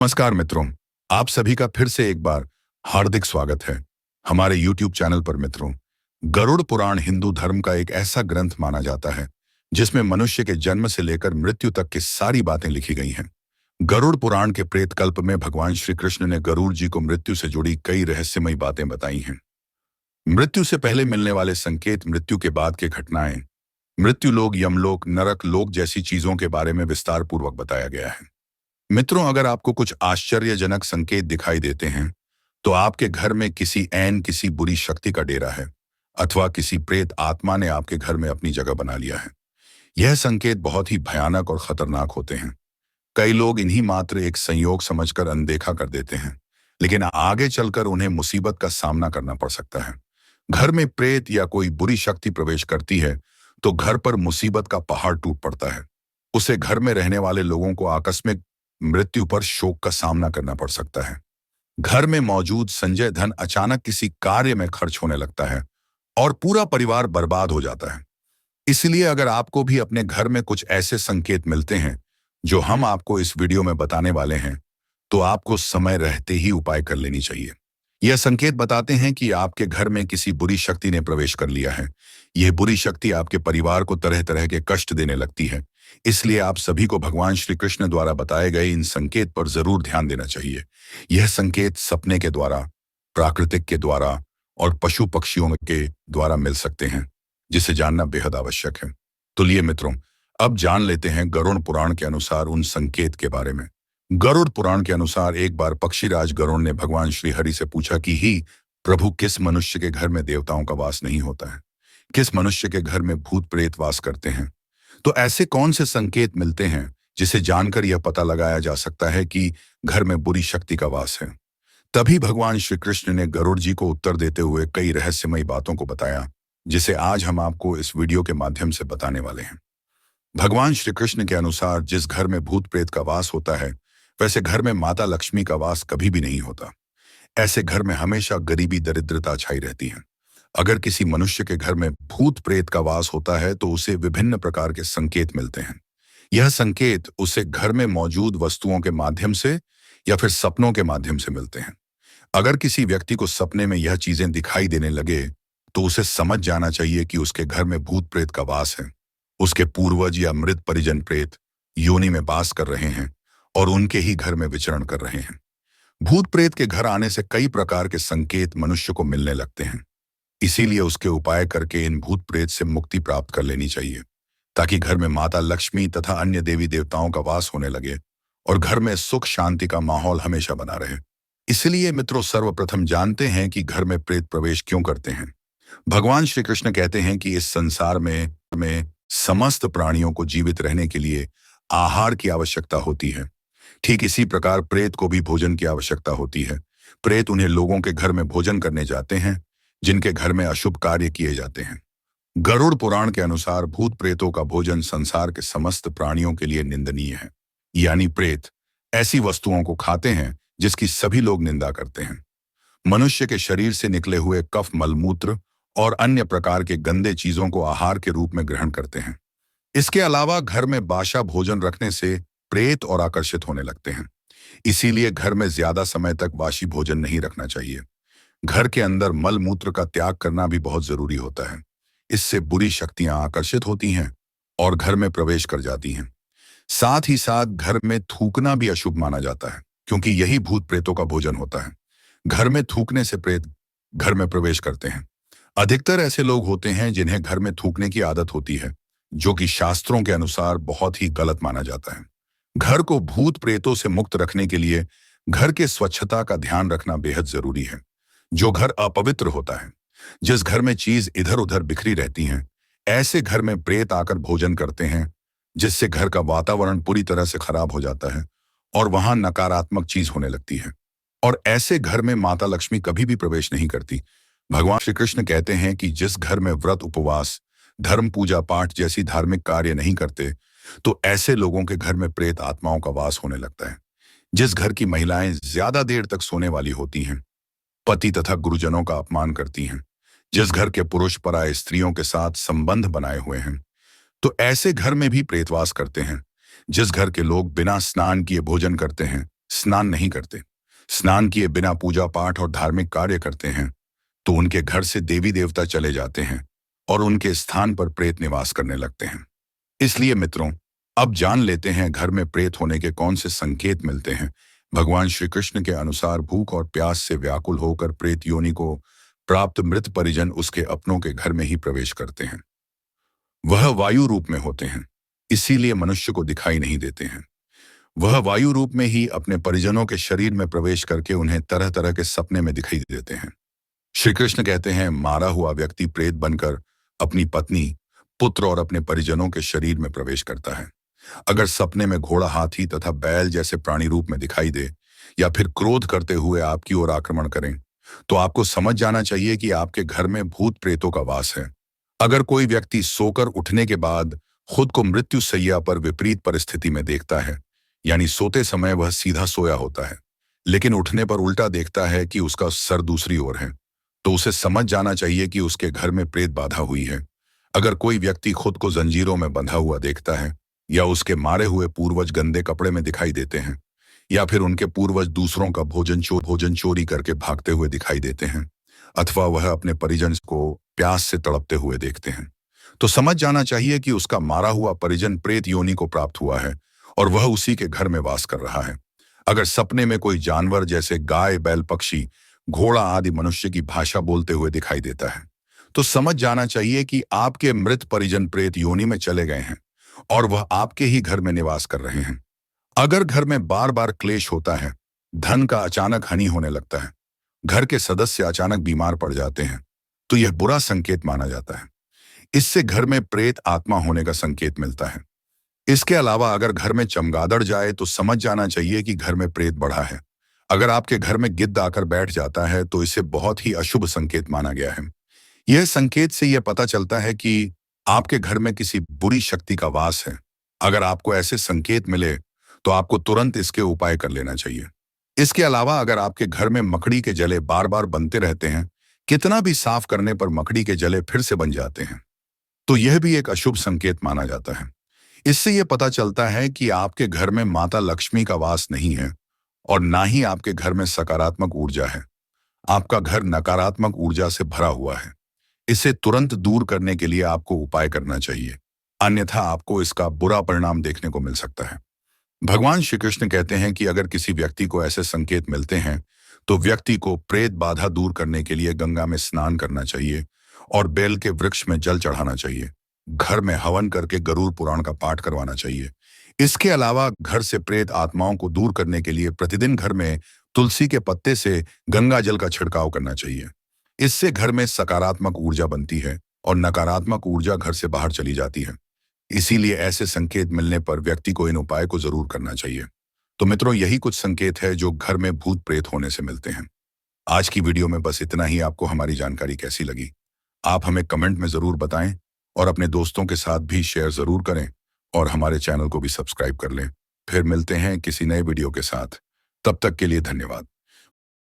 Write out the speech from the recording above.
नमस्कार मित्रों, आप सभी का फिर से एक बार हार्दिक स्वागत है हमारे YouTube चैनल पर। मित्रों, गरुड़ पुराण हिंदू धर्म का एक ऐसा ग्रंथ माना जाता है जिसमें मनुष्य के जन्म से लेकर मृत्यु तक की सारी बातें लिखी गई हैं। गरुड़ पुराण के प्रेत कल्प में भगवान श्री कृष्ण ने गरुड़ जी को मृत्यु से जुड़ी कई रहस्यमयी बातें बताई हैं। मृत्यु से पहले मिलने वाले संकेत, मृत्यु के बाद के घटनाएं, मृत्यु लोक, यमलोक, नरक लोक जैसी चीजों के बारे में विस्तार पूर्वक बताया गया है। मित्रों, अगर आपको कुछ आश्चर्यजनक संकेत दिखाई देते हैं तो आपके घर में किसी बुरी शक्ति का डेरा है, अथवा किसी प्रेत आत्मा ने आपके घर में अपनी जगह बना लिया है। यह संकेत बहुत ही भयानक और खतरनाक होते हैं। कई लोग इन्हीं मात्र एक संयोग समझकर अनदेखा कर देते हैं, लेकिन आगे चलकर उन्हें मुसीबत का सामना करना पड़ सकता है। घर में प्रेत या कोई बुरी शक्ति प्रवेश करती है तो घर पर मुसीबत का पहाड़ टूट पड़ता है। उसे घर में रहने वाले लोगों को आकस्मिक मृत्यु पर शोक का सामना करना पड़ सकता है। घर में मौजूद संचय धन अचानक किसी कार्य में खर्च होने लगता है और पूरा परिवार बर्बाद हो जाता है। इसलिए अगर आपको भी अपने घर में कुछ ऐसे संकेत मिलते हैं जो हम आपको इस वीडियो में बताने वाले हैं, तो आपको समय रहते ही उपाय कर लेनी चाहिए। यह संकेत बताते हैं कि आपके घर में किसी बुरी शक्ति ने प्रवेश कर लिया है। यह बुरी शक्ति आपके परिवार को तरह तरह के कष्ट देने लगती है। इसलिए आप सभी को भगवान श्री कृष्ण द्वारा बताए गए इन संकेत पर जरूर ध्यान देना चाहिए। यह संकेत सपने के द्वारा, प्राकृतिक के द्वारा और पशु पक्षियों के द्वारा मिल सकते हैं, जिसे जानना बेहद आवश्यक है। तो लिए मित्रों, अब जान लेते हैं गरुड़ पुराण के अनुसार उन संकेत के बारे में। गरुड़ पुराण के अनुसार एक बार पक्षीराज गरुड़ ने भगवान श्री हरि से पूछा कि ही प्रभु, किस मनुष्य के घर में देवताओं का वास नहीं होता है? किस मनुष्य के घर में भूत प्रेत वास करते हैं? तो ऐसे कौन से संकेत मिलते हैं जिसे जानकर यह पता लगाया जा सकता है कि घर में बुरी शक्ति का वास है? तभी भगवान श्री कृष्ण ने गरुड़ जी को उत्तर देते हुए कई रहस्यमयी बातों को बताया, जिसे आज हम आपको इस वीडियो के माध्यम से बताने वाले हैं। भगवान श्री कृष्ण के अनुसार जिस घर में भूत प्रेत का वास होता है, वैसे घर में माता लक्ष्मी का वास कभी भी नहीं होता। ऐसे घर में हमेशा गरीबी, दरिद्रता छाई रहती है। अगर किसी मनुष्य के घर में भूत प्रेत का वास होता है तो उसे विभिन्न प्रकार के संकेत मिलते हैं। यह संकेत उसे घर में मौजूद वस्तुओं के माध्यम से या फिर सपनों के माध्यम से मिलते हैं। अगर किसी व्यक्ति को सपने में यह चीजें दिखाई देने लगे तो उसे समझ जाना चाहिए कि उसके घर में भूत प्रेत का वास है। उसके पूर्वज या मृत परिजन प्रेत योनि में वास कर रहे हैं और उनके ही घर में विचरण कर रहे हैं। भूत प्रेत के घर आने से कई प्रकार के संकेत मनुष्य को मिलने लगते हैं। इसीलिए उसके उपाय करके इन भूत प्रेत से मुक्ति प्राप्त कर लेनी चाहिए, ताकि घर में माता लक्ष्मी तथा अन्य देवी देवताओं का वास होने लगे और घर में सुख शांति का माहौल हमेशा बना रहे। इसलिए मित्रों, सर्वप्रथम जानते हैं कि घर में प्रेत प्रवेश क्यों करते हैं। भगवान श्री कृष्ण कहते हैं कि इस संसार में समस्त प्राणियों को जीवित रहने के लिए आहार की आवश्यकता होती है। ठीक इसी प्रकार प्रेत को भी भोजन की आवश्यकता होती है। प्रेत उन्हें लोगों के घर में भोजन करने जाते हैं जिनके घर में अशुभ कार्य किए जाते हैं। गरुड़ पुराण के अनुसार भूत प्रेतों का भोजन संसार के समस्त प्राणियों के लिए निंदनीय है। यानी प्रेत ऐसी वस्तुओं को खाते हैं जिसकी सभी लोग निंदा करते हैं। मनुष्य के शरीर से निकले हुए कफ, मलमूत्र और अन्य प्रकार के गंदे चीजों को आहार के रूप में ग्रहण करते हैं। इसके अलावा घर में बासा भोजन रखने से प्रेत और आकर्षित होने लगते हैं। इसीलिए घर में ज्यादा समय तक बासी भोजन नहीं रखना चाहिए। घर के अंदर मल मूत्र का त्याग करना भी बहुत जरूरी होता है। इससे बुरी शक्तियां आकर्षित होती हैं और घर में प्रवेश कर जाती हैं। साथ ही साथ घर में थूकना भी अशुभ माना जाता है, क्योंकि यही भूत प्रेतों का भोजन होता है। घर में थूकने से प्रेत घर में प्रवेश करते हैं। अधिकतर ऐसे लोग होते हैं जिन्हें घर में थूकने की आदत होती है, जो कि शास्त्रों के अनुसार बहुत ही गलत माना जाता है। घर को भूत प्रेतों से मुक्त रखने के लिए घर के स्वच्छता का ध्यान रखना बेहद जरूरी है। जो घर अपवित्र होता है, जिस घर में चीज इधर उधर बिखरी रहती हैं, ऐसे घर में प्रेत आकर भोजन करते हैं, जिससे घर का वातावरण पूरी तरह से खराब हो जाता है और वहां नकारात्मक चीज होने लगती है। और ऐसे घर में माता लक्ष्मी कभी भी प्रवेश नहीं करती। भगवान श्री कृष्ण कहते हैं कि जिस घर में व्रत, उपवास, धर्म, पूजा पाठ जैसी धार्मिक कार्य नहीं करते, तो ऐसे लोगों के घर में प्रेत आत्माओं का वास होने लगता है। जिस घर की महिलाएं ज्यादा देर तक सोने वाली होती हैं, पति तथा गुरुजनों का अपमान करती हैं, जिस घर के पुरुष पराय स्त्रियों के साथ संबंध बनाए हुए हैं, तो ऐसे घर में भी प्रेतवास करते हैं। जिस घर के लोग बिना स्नान किए भोजन करते हैं, स्नान नहीं करते, स्नान किए बिना पूजा पाठ और धार्मिक कार्य करते हैं, तो उनके घर से देवी देवता चले जाते हैं और उनके स्थान पर प्रेत निवास करने लगते हैं। इसलिए मित्रों, अब जान लेते हैं घर में प्रेत होने के कौन से संकेत मिलते हैं। भगवान श्री कृष्ण के अनुसार भूख और प्यास से व्याकुल होकर प्रेत योनि को प्राप्त मृत परिजन उसके अपनों के घर में ही प्रवेश करते हैं। वह वायु रूप में होते हैं, इसीलिए मनुष्य को दिखाई नहीं देते हैं। वह वायु रूप में ही अपने परिजनों के शरीर में प्रवेश करके उन्हें तरह तरह के सपने में दिखाई देते हैं। श्री कृष्ण कहते हैं, मारा हुआ व्यक्ति प्रेत बनकर अपनी पत्नी, पुत्र और अपने परिजनों के शरीर में प्रवेश करता है। अगर सपने में घोड़ा, हाथी तथा बैल जैसे प्राणी रूप में दिखाई दे या फिर क्रोध करते हुए आपकी ओर आक्रमण करें, तो आपको समझ जाना चाहिए कि आपके घर में भूत प्रेतों का वास है। अगर कोई व्यक्ति सोकर उठने के बाद खुद को मृत्यु शैया पर विपरीत परिस्थिति में देखता है, यानी सोते समय वह सीधा सोया होता है लेकिन उठने पर उल्टा देखता है कि उसका सर दूसरी ओर है, तो उसे समझ जाना चाहिए कि उसके घर में प्रेत बाधा हुई है। अगर कोई व्यक्ति खुद को जंजीरों में बंधा हुआ देखता है, या उसके मारे हुए पूर्वज गंदे कपड़े में दिखाई देते हैं, या फिर उनके पूर्वज दूसरों का भोजन चोरी करके भागते हुए दिखाई देते हैं, अथवा वह अपने परिजन को प्यास से तड़पते हुए देखते हैं, तो समझ जाना चाहिए कि उसका मारा हुआ परिजन प्रेत योनि को प्राप्त हुआ है और वह उसी के घर में वास कर रहा है। अगर सपने में कोई जानवर जैसे गाय, बैल, पक्षी, घोड़ा आदि मनुष्य की भाषा बोलते हुए दिखाई देता है, तो समझ जाना चाहिए कि आपके मृत परिजन प्रेत योनि में चले गए हैं और वह आपके ही घर में निवास कर रहे हैं। अगर घर में बार बार क्लेश होता है, धन का अचानक हानि होने लगता है, घर के सदस्य अचानक बीमार पड़ जाते हैं, तो यह बुरा संकेत माना जाता है। इससे घर में प्रेत आत्मा होने का संकेत मिलता है। इसके अलावा अगर घर में चमगादड़ जाए तो समझ जाना चाहिए कि घर में प्रेत बढ़ा है। अगर आपके घर में गिद्ध आकर बैठ जाता है तो इसे बहुत ही अशुभ संकेत माना गया है। यह संकेत से यह पता चलता है कि आपके घर में किसी बुरी शक्ति का वास है। अगर आपको ऐसे संकेत मिले तो आपको तुरंत इसके उपाय कर लेना चाहिए। इसके अलावा अगर आपके घर में मकड़ी के जले बार बार बनते रहते हैं, कितना भी साफ करने पर मकड़ी के जले फिर से बन जाते हैं, तो यह भी एक अशुभ संकेत माना जाता है। इससे यह पता चलता है कि आपके घर में माता लक्ष्मी का वास नहीं है और ना ही आपके घर में सकारात्मक ऊर्जा है। आपका घर नकारात्मक ऊर्जा से भरा हुआ है। इसे तुरंत दूर करने के लिए आपको उपाय करना चाहिए, अन्यथा आपको इसका बुरा परिणाम देखने को मिल सकता है। भगवान श्री कृष्ण कहते हैं कि अगर किसी व्यक्ति को ऐसे संकेत मिलते हैं तो व्यक्ति को प्रेत बाधा दूर करने के लिए गंगा में स्नान करना चाहिए और बेल के वृक्ष में जल चढ़ाना चाहिए। घर में हवन करके गरुड़ पुराण का पाठ करवाना चाहिए। इसके अलावा घर से प्रेत आत्माओं को दूर करने के लिए प्रतिदिन घर में तुलसी के पत्ते से गंगा जल का छिड़काव करना चाहिए। इससे घर में सकारात्मक ऊर्जा बनती है और नकारात्मक ऊर्जा घर से बाहर चली जाती है। इसीलिए ऐसे संकेत मिलने पर व्यक्ति को इन उपाय को जरूर करना चाहिए। तो मित्रों, यही कुछ संकेत है जो घर में भूत प्रेत होने से मिलते हैं। आज की वीडियो में बस इतना ही। आपको हमारी जानकारी कैसी लगी, आप हमें कमेंट में जरूर बताएं और अपने दोस्तों के साथ भी शेयर जरूर करें और हमारे चैनल को भी सब्सक्राइब कर लें। फिर मिलते हैं किसी नए वीडियो के साथ। तब तक के लिए धन्यवाद।